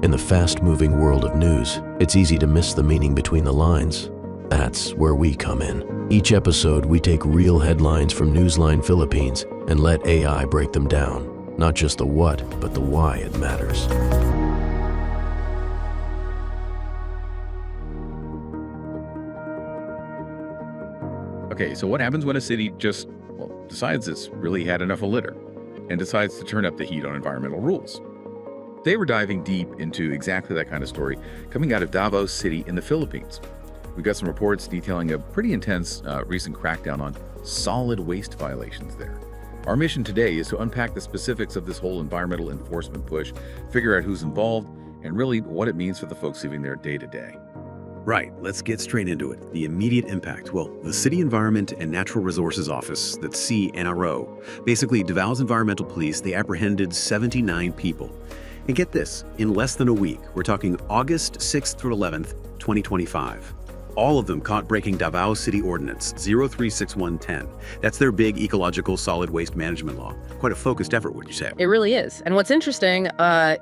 In the fast-moving world of news, it's easy to miss the meaning between the lines. That's where we come in. Each episode, we take real headlines from Newsline Philippines and let AI break them down. Not just the what, but the why it matters. Okay, so what happens when a city just, decides it's really had enough of litter and decides to turn up the heat on environmental rules? Today we're diving deep into exactly that kind of story coming out of Davao City in the Philippines. We've got some reports detailing a pretty intense recent crackdown on solid waste violations there. Our mission today is to unpack the specifics of this whole environmental enforcement push, figure out who's involved, and really what it means for the folks living there day to day. Right, let's get straight into it. The immediate impact. Well, the City Environment and Natural Resources Office, that's CENRO, basically Davao's environmental police, they apprehended 79 people. And get this, in less than a week, we're talking August 6th through 11th, 2025. All of them caught breaking Davao City Ordinance 036110. That's their big ecological solid waste management law. Quite a focused effort, would you say? It really is. And what's interesting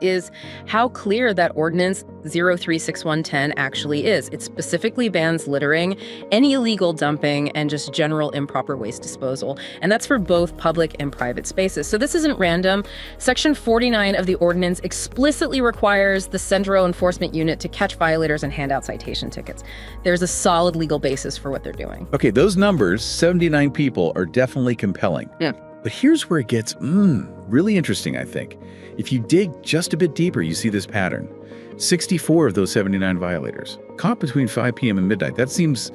is how clear that Ordinance 036110 actually is. It specifically bans littering, any illegal dumping, and just general improper waste disposal. And that's for both public and private spaces. So this isn't random. Section 49 of the ordinance explicitly requires the CENRO enforcement unit to catch violators and hand out citation tickets. There's a solid legal basis for what they're doing. Okay, those numbers, 79 people, are definitely compelling. Yeah. But here's where it gets really interesting, I think. If you dig just a bit deeper, you see this pattern. 64 of those 79 violators caught between 5 p.m. and midnight. That seems,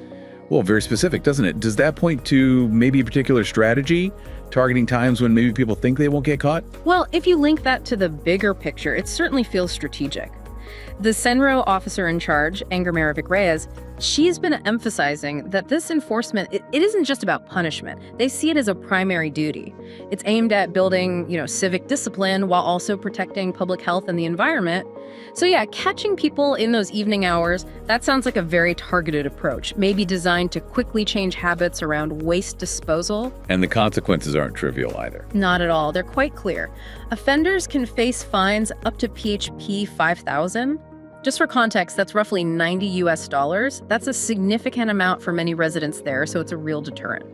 very specific, doesn't it? Does that point to maybe a particular strategy, targeting times when maybe people think they won't get caught? Well, if you link that to the bigger picture, it certainly feels strategic. The CENRO officer in charge, Reyes, she's been emphasizing that this enforcement, it isn't just about punishment. They see it as a primary duty. It's aimed at building, civic discipline while also protecting public health and the environment. So yeah, catching people in those evening hours, that sounds like a very targeted approach, maybe designed to quickly change habits around waste disposal. And the consequences aren't trivial either. Not at all. They're quite clear. Offenders can face fines up to PHP 5,000. Just for context, that's roughly $90. That's a significant amount for many residents there, so it's a real deterrent.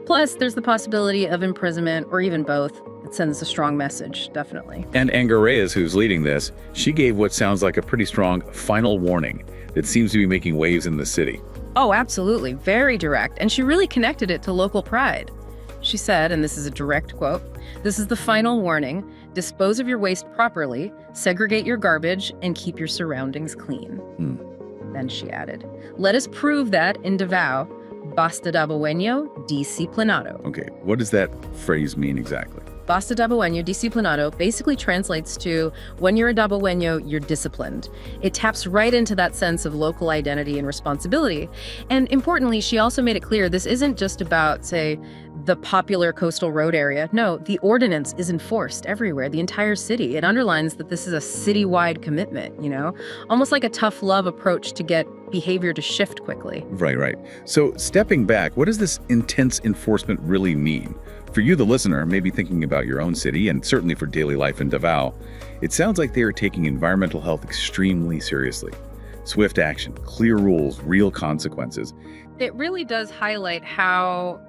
Plus, there's the possibility of imprisonment or even both. It sends a strong message, definitely. And Reyes, who's leading this, she gave what sounds like a pretty strong final warning that seems to be making waves in the city. Oh, absolutely. Very direct. And she really connected it to local pride. She said, and this is a direct quote, "This is the final warning. Dispose of your waste properly, segregate your garbage, and keep your surroundings clean." Then she added, "Let us prove that in Davao, Basta Dabawenyo, DCplinado." Okay, what does that phrase mean exactly? Basta Dabawenyo, DCplinado basically translates to, when you're a Dabawenyo, you're disciplined. It taps right into that sense of local identity and responsibility. And importantly, she also made it clear this isn't just about, say, the popular coastal road area. No, the ordinance is enforced everywhere, the entire city. It underlines that this is a citywide commitment, almost like a tough love approach to get behavior to shift quickly. Right. So stepping back, what does this intense enforcement really mean? For you, the listener, maybe thinking about your own city, and certainly for daily life in Davao, it sounds like they are taking environmental health extremely seriously. Swift action, clear rules, real consequences. It really does highlight how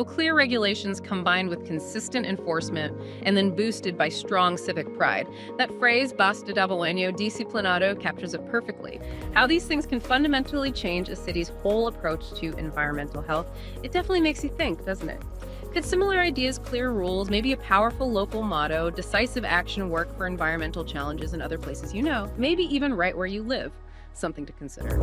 clear regulations combined with consistent enforcement and then boosted by strong civic pride. That phrase, Basta Dabawenyo, DCplinado, captures it perfectly. How these things can fundamentally change a city's whole approach to environmental health. It definitely makes you think, doesn't it? Could similar ideas, clear rules, maybe a powerful local motto, decisive action work for environmental challenges in other places maybe even right where you live? Something to consider.